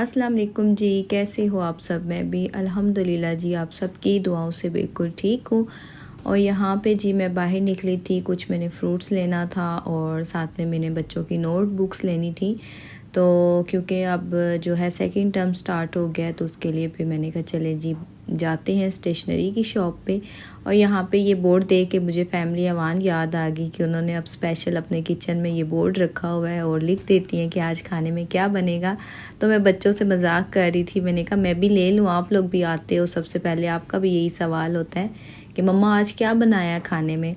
अस्सलाम वालेकुम जी, कैसे हो आप सब। मैं भी अल्हम्दुलिल्लाह जी आप सबकी दुआओं से बिल्कुल ठीक हूँ। और यहाँ पे जी मैं बाहर निकली थी, कुछ मैंने फ्रूट्स लेना था और साथ में मैंने बच्चों की नोट बुक्स लेनी थी। तो क्योंकि अब जो है सेकंड टर्म स्टार्ट हो गया है, तो उसके लिए फिर मैंने कहा चले जी जाते हैं स्टेशनरी की शॉप पे। और यहाँ पे ये बोर्ड देख के मुझे फैमिली अवान याद आ गई कि उन्होंने अब स्पेशल अपने किचन में ये बोर्ड रखा हुआ है और लिख देती हैं कि आज खाने में क्या बनेगा। तो मैं बच्चों से मजाक कर रही थी, मैंने कहा मैं भी ले लूँ, आप लोग भी आते हो, सबसे पहले आपका भी यही सवाल होता है कि मम्मा आज क्या बनाया खाने में।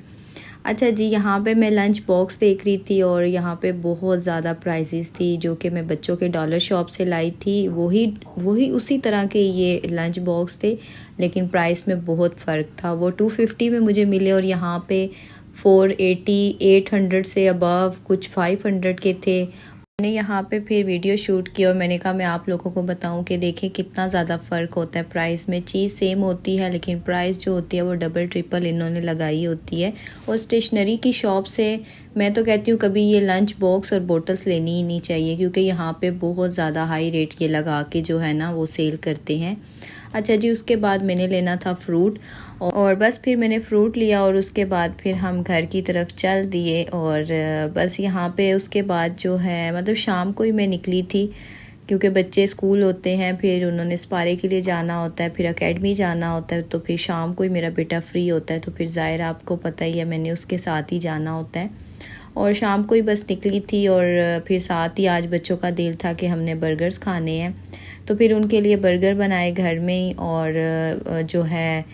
अच्छा जी, यहाँ पे मैं लंच बॉक्स देख रही थी और यहाँ पे बहुत ज़्यादा प्राइसेस थी जो कि मैं बच्चों के डॉलर शॉप से लाई थी। वही वही उसी तरह के ये लंच बॉक्स थे, लेकिन प्राइस में बहुत फ़र्क था। वो 250 में मुझे मिले और यहाँ पे 480 800 से अबव कुछ 500 के थे। मैंने यहाँ पे फिर वीडियो शूट किया और मैंने कहा मैं आप लोगों को बताऊं कि देखें कितना ज़्यादा फ़र्क होता है प्राइस में। चीज़ सेम होती है लेकिन प्राइस जो होती है वो डबल ट्रिपल इन्होंने लगाई होती है। और स्टेशनरी की शॉप से मैं तो कहती हूँ कभी ये लंच बॉक्स और बोटल्स लेनी ही नहीं चाहिए, क्योंकि यहाँ पे बहुत ज़्यादा हाई रेट ये लगा के जो है ना वो सेल करते हैं। अच्छा जी, उसके बाद मैंने लेना था फ्रूट और बस फिर मैंने फ्रूट लिया और उसके बाद फिर हम घर की तरफ चल दिए। और बस यहाँ पे उसके बाद जो है मतलब शाम को ही मैं निकली थी, क्योंकि बच्चे स्कूल होते हैं, फिर उन्होंने स्पारे के लिए जाना होता है, फिर एकेडमी जाना होता है, तो फिर शाम को ही मेरा बेटा फ्री होता है, तो फिर ज़ाहिर आपको पता ही है मैंने उसके साथ ही जाना होता है। और शाम को ही बस निकली थी और फिर साथ ही आज बच्चों का दिल था कि हमने बर्गर्स खाने हैं, तो फिर उनके लिए बर्गर बनाए घर में ही। और जो है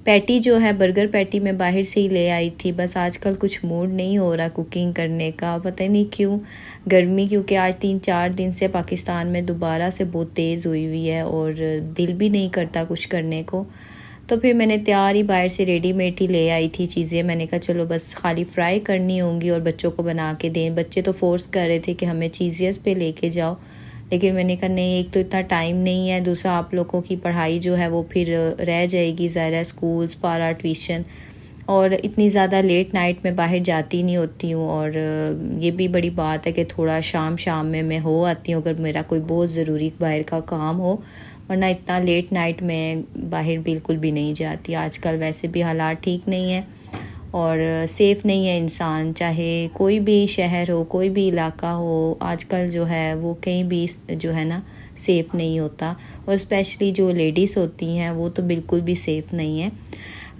पैटी जो है बर्गर पैटी मैं बाहर से ही ले आई थी। बस आजकल कुछ मूड नहीं हो रहा कुकिंग करने का, पता नहीं क्यों। गर्मी क्योंकि आज 3-4 दिन से पाकिस्तान में दोबारा से बहुत तेज़ हुई है और दिल भी नहीं करता कुछ करने को। तो फिर मैंने तैयार ही बाहर से रेडीमेड ही ले आई थी चीज़ें। मैंने कहा चलो बस खाली फ्राई करनी होंगी और बच्चों को बना के दें। बच्चे तो फोर्स कर रहे थे कि हमें चीज़ियस पे लेके जाओ, लेकिन मैंने कहा नहीं, एक तो इतना टाइम नहीं है, दूसरा आप लोगों की पढ़ाई जो है वो फिर रह जाएगी, ज़ाहिर स्कूल पारा ट्यूशन, और इतनी ज़्यादा लेट नाइट में बाहर जाती नहीं होती हूँ। और ये भी बड़ी बात है कि थोड़ा शाम शाम में मैं हो आती हूँ अगर मेरा कोई बहुत ज़रूरी बाहर का काम हो, वरना इतना लेट नाइट में बाहर बिल्कुल भी नहीं जाती। आजकल वैसे भी हालात ठीक नहीं है और सेफ़ नहीं है इंसान, चाहे कोई भी शहर हो कोई भी इलाका हो, आजकल जो है वो कहीं भी जो है ना सेफ़ नहीं होता। और स्पेशली जो लेडीज़ होती हैं वो तो बिल्कुल भी सेफ़ नहीं है।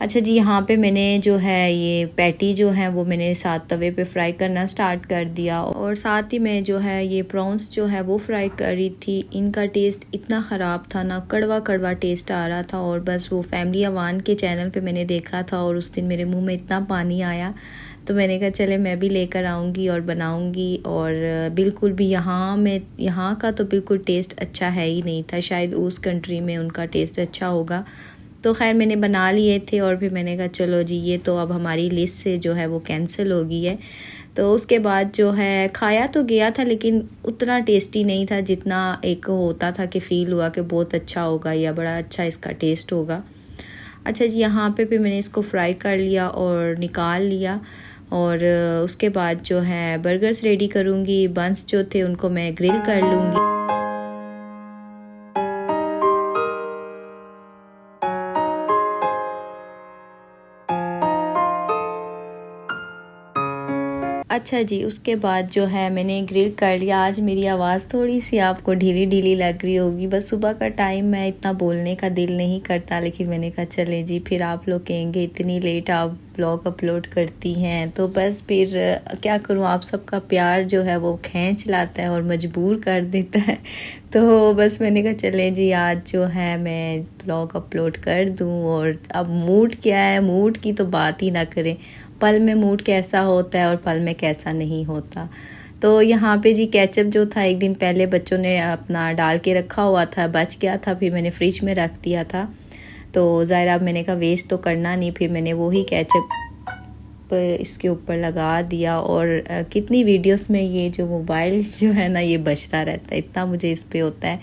अच्छा जी, यहाँ पे मैंने जो है ये पैटी जो है वो मैंने साथ तवे पे फ्राई करना स्टार्ट कर दिया और साथ ही मैं जो है ये प्रॉन्स जो है वो फ्राई कर रही थी। इनका टेस्ट इतना ख़राब था ना, कड़वा कड़वा टेस्ट आ रहा था। और बस वो फैमिली अवान के चैनल पे मैंने देखा था और उस दिन मेरे मुंह में इतना पानी आया, तो मैंने कहा चले मैं भी लेकर आऊँगी और बनाऊँगी। और बिल्कुल भी यहाँ का तो बिल्कुल टेस्ट अच्छा है ही नहीं था, शायद उस कंट्री में उनका टेस्ट अच्छा होगा। तो खैर मैंने बना लिए थे और फिर मैंने कहा चलो जी ये तो अब हमारी लिस्ट से जो है वो कैंसिल हो गई है। तो उसके बाद जो है खाया तो गया था लेकिन उतना टेस्टी नहीं था जितना एक होता था कि फ़ील हुआ कि बहुत अच्छा होगा या बड़ा अच्छा इसका टेस्ट होगा। अच्छा जी, यहाँ पे फिर मैंने इसको फ्राई कर लिया और निकाल लिया। और उसके बाद जो है बर्गर्स रेडी करूँगी। बंस जो थे उनको मैं ग्रिल कर लूँगी। अच्छा जी, उसके बाद जो है मैंने ग्रिल कर लिया। आज मेरी आवाज़ थोड़ी सी आपको ढीली ढीली लग रही होगी, बस सुबह का टाइम मैं इतना बोलने का दिल नहीं करता, लेकिन मैंने कहा चले जी फिर आप लोग कहेंगे इतनी लेट आप ब्लॉग अपलोड करती हैं, तो बस फिर क्या करूं, आप सबका प्यार जो है वो खींच लाता है और मजबूर कर देता है। तो बस मैंने कहा चले जी आज जो है मैं ब्लॉग अपलोड कर दूं। और अब मूड क्या है, मूड की तो बात ही ना करें, पल में मूड कैसा होता है और पल में कैसा नहीं होता। तो यहाँ पे जी केचप जो था एक दिन पहले बच्चों ने अपना डाल के रखा हुआ था, बच गया था, फिर मैंने फ्रिज में रख दिया था। तो ज़ाहिर अब मैंने कहा वेस्ट तो करना नहीं, फिर मैंने वही केचप इसके ऊपर लगा दिया। और कितनी वीडियोस में ये जो मोबाइल जो है ना ये बजता रहता है, इतना मुझे इस पे होता है।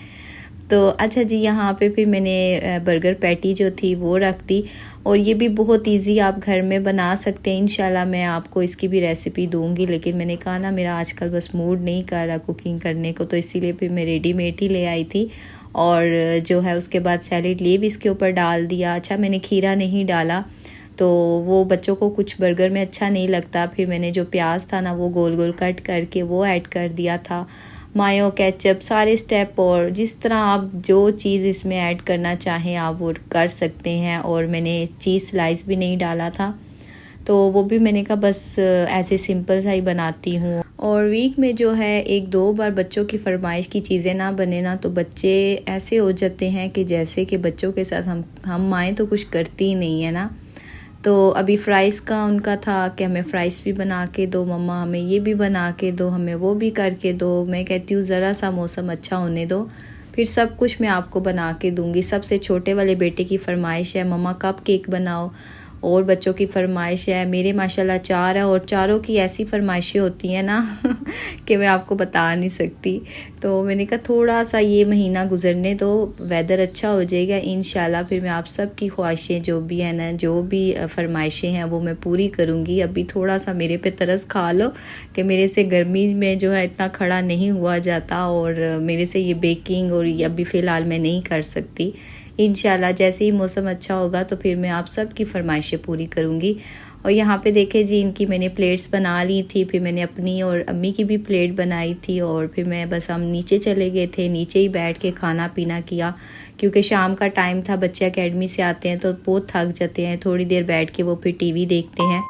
तो अच्छा जी, यहाँ पे फिर मैंने बर्गर पैटी जो थी वो रख दी। और ये भी बहुत इजी आप घर में बना सकते हैं। इंशाल्लाह मैं आपको इसकी भी रेसिपी दूंगी, लेकिन मैंने कहा ना मेरा आजकल बस मूड नहीं कर रहा कुकिंग करने को, तो इसीलिए फिर मैं रेडीमेड ही ले आई थी। और जो है उसके बाद सैलेड लीव इसके ऊपर डाल दिया। अच्छा, मैंने खीरा नहीं डाला, तो वो बच्चों को कुछ बर्गर में अच्छा नहीं लगता। फिर मैंने जो प्याज था ना वो गोल गोल कट करके वो ऐड कर दिया था। मायो, केचप, सारे स्टेप, और जिस तरह आप जो चीज़ इसमें ऐड करना चाहें आप वो कर सकते हैं। और मैंने चीज़ स्लाइस भी नहीं डाला था, तो वो भी मैंने कहा बस ऐसे सिंपल सा ही बनाती हूँ। और वीक में जो है 1-2 बार बच्चों की फरमाइश की चीज़ें ना बने ना, तो बच्चे ऐसे हो जाते हैं कि जैसे कि बच्चों के साथ हम माएँ तो कुछ करती ही नहीं है ना। तो अभी फ़्राइज़ का उनका था कि हमें फ़्राइज़ भी बना के दो मम्मा, हमें ये भी बना के दो, हमें वो भी करके दो। मैं कहती हूँ ज़रा सा मौसम अच्छा होने दो, फिर सब कुछ मैं आपको बना के दूँगी। सबसे छोटे वाले बेटे की फ़रमाइश है मम्मा कप केक बनाओ, और बच्चों की फ़रमाइश है, मेरे माशाल्लाह 4 है और चारों की ऐसी फ़रमाइशें होती हैं ना कि मैं आपको बता नहीं सकती। तो मैंने कहा थोड़ा सा ये महीना गुजरने दो, वेदर अच्छा हो जाएगा इंशाल्लाह, फिर मैं आप सब की ख्वाहिशें जो भी हैं ना, जो भी फ़रमाइशें हैं वो मैं पूरी करूँगी। अभी थोड़ा सा मेरे पे तरस खा लो कि मेरे से गर्मी में जो है इतना खड़ा नहीं हुआ जाता, और मेरे से ये बेकिंग और ये अभी फ़िलहाल मैं नहीं कर सकती। इंशाल्लाह जैसे ही मौसम अच्छा होगा तो फिर मैं आप सब की फरमाइशें पूरी करूँगी। और यहाँ पे देखें जी, इनकी मैंने प्लेट्स बना ली थी, फिर मैंने अपनी और अम्मी की भी प्लेट बनाई थी, और फिर मैं बस हम नीचे चले गए थे, नीचे ही बैठ के खाना पीना किया, क्योंकि शाम का टाइम था, बच्चे अकेडमी से आते हैं तो बहुत थक जाते हैं, थोड़ी देर बैठ के वो फिर टीवी देखते हैं।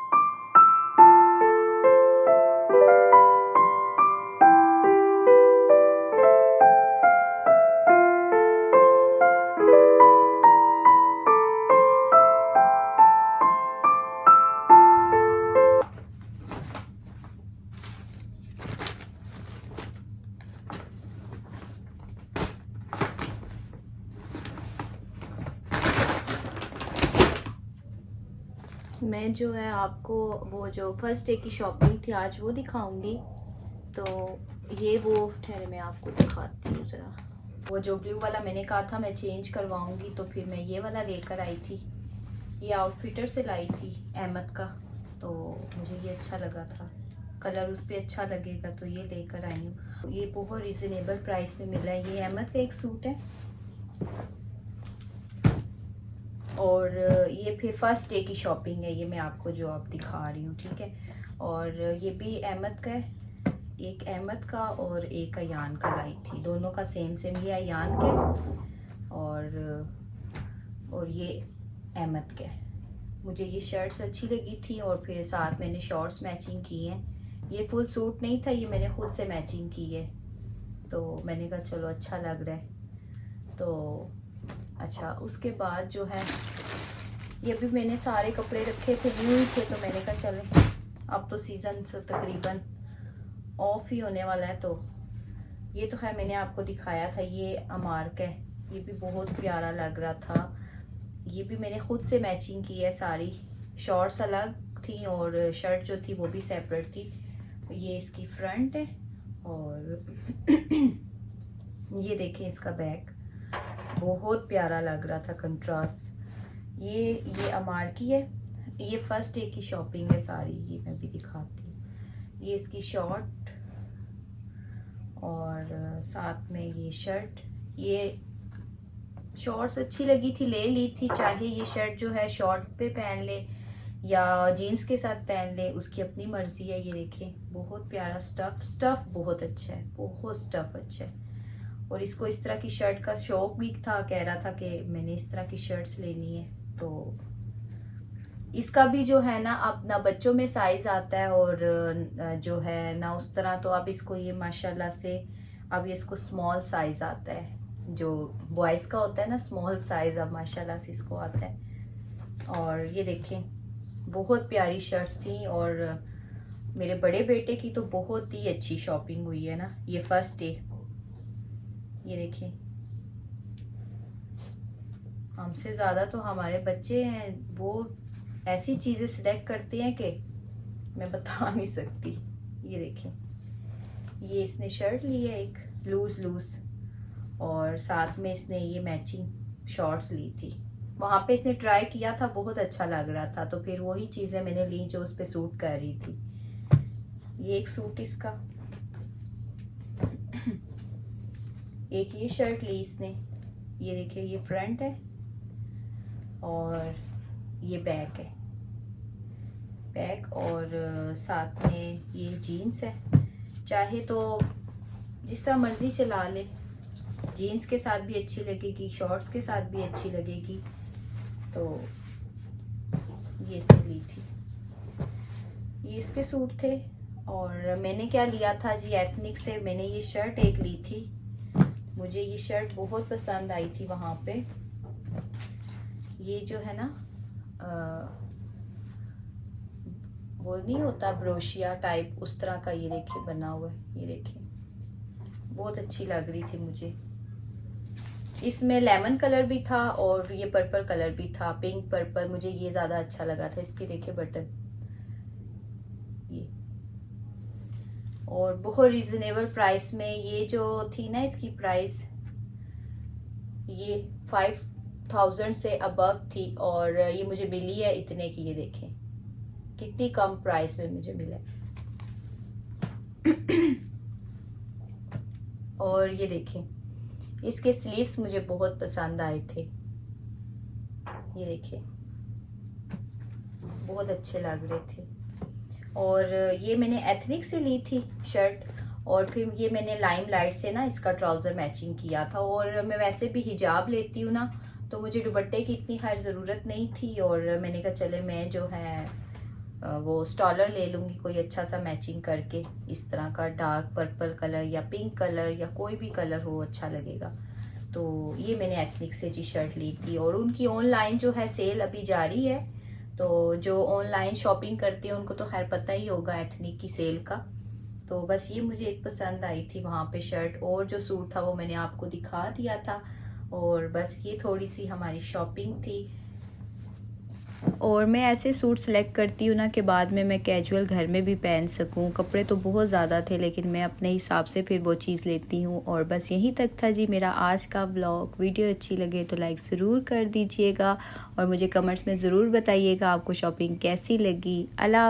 मैं जो है आपको वो जो फर्स्ट डे की शॉपिंग थी आज वो दिखाऊंगी। तो ये वो ठहरे मैं आपको दिखाती हूँ ज़रा। वो जो ब्लू वाला मैंने कहा था मैं चेंज करवाऊंगी, तो फिर मैं ये वाला लेकर आई थी। ये आउटफिटर से लाई थी अहमद का, तो मुझे ये अच्छा लगा था, कलर उस पर अच्छा लगेगा तो ये लेकर आई हूँ। ये बहुत रिजनेबल प्राइस में मिला है। ये अहमद का एक सूट है, और ये फिर फर्स्ट डे की शॉपिंग है, ये मैं आपको जो आप दिखा रही हूँ, ठीक है। और ये भी अहमद का है, एक अहमद का और एक अयान का लाई थी, दोनों का सेम सेम। ये अयान के और ये अहमद के। मुझे ये शर्ट्स अच्छी लगी थी, और फिर साथ मैंने शॉर्ट्स मैचिंग की हैं। ये फुल सूट नहीं था, ये मैंने खुद से मैचिंग की है, तो मैंने कहा चलो अच्छा लग रहा है। तो अच्छा, उसके बाद जो है ये भी मैंने सारे कपड़े रखे थे, न्यू ही थे, तो मैंने कहा चले अब तो सीज़न से तकरीबन ऑफ ही होने वाला है। तो ये तो है मैंने आपको दिखाया था, ये अमार का है, ये भी बहुत प्यारा लग रहा था। ये भी मैंने खुद से मैचिंग की है सारी, शॉर्ट्स अलग थी और शर्ट जो थी वो भी सेपरेट थी। ये इसकी फ्रंट है, और ये देखें इसका बैक, बहुत प्यारा लग रहा था कंट्रास्ट। ये अमार की है, ये फर्स्ट डे की शॉपिंग है सारी, ये मैं भी दिखाती हूँ। ये इसकी शॉर्ट और साथ में ये शर्ट। ये शॉर्ट्स अच्छी लगी थी, ले ली थी, चाहे ये शर्ट जो है शॉर्ट पे पहन ले या जीन्स के साथ पहन ले, उसकी अपनी मर्जी है। ये देखें बहुत प्यारा स्टफ बहुत अच्छा है, बहुत स्टफ अच्छा है। और इसको इस तरह की शर्ट का शौक भी था, कह रहा था कि मैंने इस तरह की शर्ट्स लेनी है। तो इसका भी जो है ना अपना बच्चों में साइज आता है, और जो है ना उस तरह, तो अब इसको ये माशाल्लाह से अब इसको स्मॉल साइज आता है, जो बॉयज़ का होता है ना स्मॉल साइज, अब माशाल्लाह से इसको आता है। और ये देखें बहुत प्यारी शर्ट्स थी, और मेरे बड़े बेटे की तो बहुत ही अच्छी शॉपिंग हुई है ना, ये फर्स्ट डे। ये देखें, हमसे ज़्यादा तो हमारे बच्चे हैं, वो ऐसी चीज़ें सिलेक्ट करते हैं कि मैं बता नहीं सकती। ये देखें, ये इसने शर्ट ली है एक लूज, और साथ में इसने ये मैचिंग शॉर्ट्स ली थी। वहाँ पे इसने ट्राई किया था, बहुत अच्छा लग रहा था, तो फिर वही चीज़ें मैंने ली जो उस पर सूट कर रही थी। ये एक सूट इसका, एक ये शर्ट ली इसने, ये देखिए ये फ्रंट है और ये बैक है, बैक, और साथ में ये जीन्स है। चाहे तो जिस तरह मर्जी चला ले, जीन्स के साथ भी अच्छी लगेगी, शॉर्ट्स के साथ भी अच्छी लगेगी। तो ये इसने ली थी, ये इसके सूट थे। और मैंने क्या लिया था जी, एथनिक से मैंने ये शर्ट एक ली थी। मुझे ये शर्ट बहुत पसंद आई थी वहाँ पे। ये जो है ना वो नहीं होता ब्रोशिया टाइप, उस तरह का ये देखिए बना हुआ है, ये देखिए बहुत अच्छी लग रही थी मुझे। इसमें लेमन कलर भी था और ये पर्पल कलर भी था, पिंक पर्पल, मुझे ये ज़्यादा अच्छा लगा था। इसके देखिए बटन ये, और बहुत रीजनेबल प्राइस में। ये जो थी ना इसकी प्राइस, ये 5000 से अबव थी और ये मुझे मिली है इतने की। ये देखें कितनी कम प्राइस में मुझे मिला। और ये देखें इसके स्लीव्स मुझे बहुत पसंद आए थे, ये देखिए बहुत अच्छे लग रहे थे। और ये मैंने एथनिक से ली थी शर्ट, और फिर ये मैंने लाइम लाइट से ना इसका ट्राउज़र मैचिंग किया था। और मैं वैसे भी हिजाब लेती हूँ ना, तो मुझे दुपट्टे की इतनी खैर ज़रूरत नहीं थी, और मैंने कहा चले मैं जो है वो स्टॉलर ले लूँगी कोई अच्छा सा मैचिंग करके, इस तरह का डार्क पर्पल कलर या पिंक कलर या कोई भी कलर हो अच्छा लगेगा। तो ये मैंने एथनिक से जी शर्ट ली थी। और उनकी ऑनलाइन जो है सेल अभी जारी है, तो जो ऑनलाइन शॉपिंग करते हैं उनको तो खैर पता ही होगा एथनिक की सेल का। तो बस ये मुझे एक पसंद आई थी वहाँ पे शर्ट, और जो सूट था वो मैंने आपको दिखा दिया था। और बस ये थोड़ी सी हमारी शॉपिंग थी। और मैं ऐसे सूट सेलेक्ट करती हूँ ना कि बाद में मैं कैजुअल घर में भी पहन सकूँ। कपड़े तो बहुत ज़्यादा थे लेकिन मैं अपने हिसाब से फिर वो चीज़ लेती हूँ। और बस यहीं तक था जी मेरा आज का व्लॉग। वीडियो अच्छी लगे तो लाइक ज़रूर कर दीजिएगा और मुझे कमेंट्स में ज़रूर बताइएगा आपको शॉपिंग कैसी लगी। अल्लाह।